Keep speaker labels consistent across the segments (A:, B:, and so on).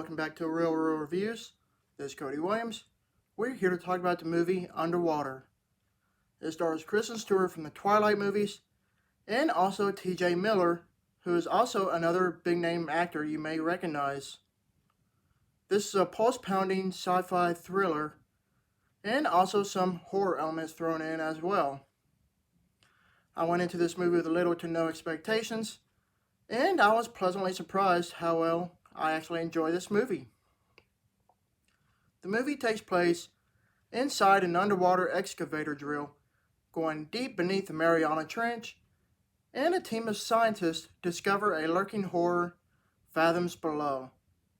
A: welcome back to Real Reviews. This is Cody Williams. We're here to talk about the movie Underwater. It stars Kristen Stewart from the Twilight movies and also T.J. Miller, who is also another big name actor you may recognize. This is a pulse-pounding sci-fi thriller and also some horror elements thrown in as well. I went into this movie with little to no expectations, and I was pleasantly surprised how well I actually enjoy this movie. The movie takes place inside an underwater excavator drill, going deep beneath the Mariana Trench, and a team of scientists discover a lurking horror fathoms below.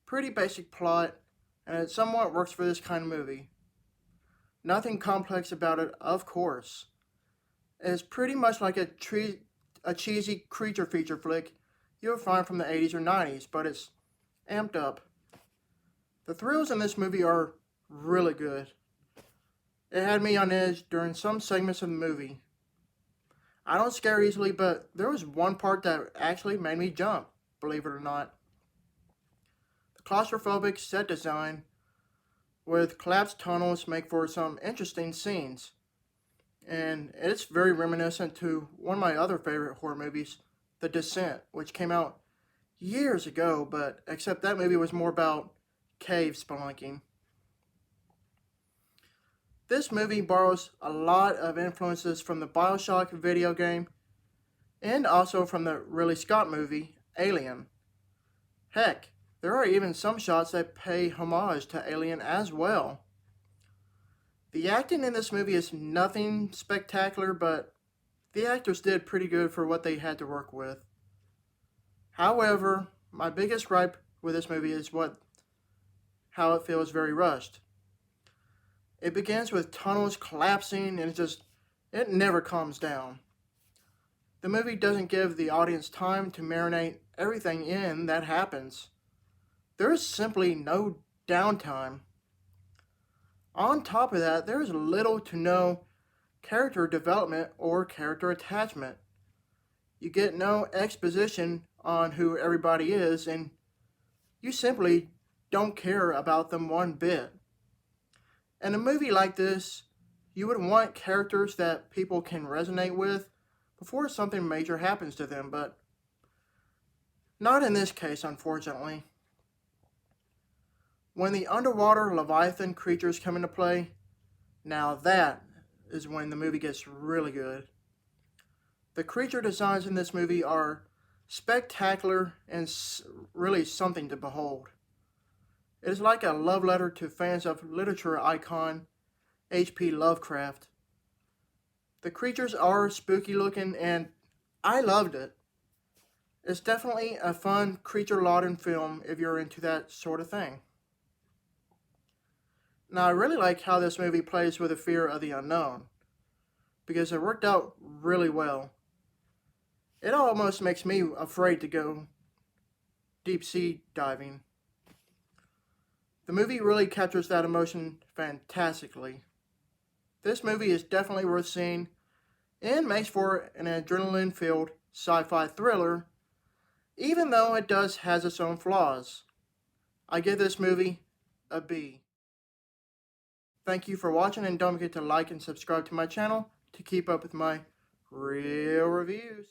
A: Pretty basic plot, and it somewhat works for this kind of movie. Nothing complex about it, of course. It's pretty much like a cheesy creature feature flick you'll find from the 80s or 90s, but it's amped up. The thrills in this movie are really good. It had me on edge during some segments of the movie. I don't scare easily, but there was one part that actually made me jump, believe it or not. The claustrophobic set design with collapsed tunnels make for some interesting scenes. And it's very reminiscent to one of my other favorite horror movies, The Descent, which came out years ago, but except that movie was more about cave spelunking. This movie borrows a lot of influences from the BioShock video game and also from the Ridley Scott movie, Alien. Heck, there are even some shots that pay homage to Alien as well. The acting in this movie is nothing spectacular, but the actors did pretty good for what they had to work with. However, my biggest gripe with this movie is how it feels very rushed. It begins with tunnels collapsing and it never calms down. The movie doesn't give the audience time to marinate everything in that happens. There is simply no downtime. On top of that, there is little to no character development or character attachment. You get no exposition on who everybody is, and you simply don't care about them one bit. In a movie like this, you would want characters that people can resonate with before something major happens to them, but not in this case, unfortunately. When the underwater Leviathan creatures come into play, now that is when the movie gets really good. The creature designs in this movie are spectacular and really something to behold. It is like a love letter to fans of literature icon H.P. Lovecraft. The creatures are spooky looking and I loved it. It's definitely a fun creature-laden film if you're into that sort of thing. Now, I really like how this movie plays with the fear of the unknown, because it worked out really well. It almost makes me afraid to go deep sea diving. The movie really captures that emotion fantastically. This movie is definitely worth seeing and makes for an adrenaline-filled sci-fi thriller, even though it has its own flaws. I give this movie a B. Thank you for watching, and don't forget to like and subscribe to my channel to keep up with my real reviews.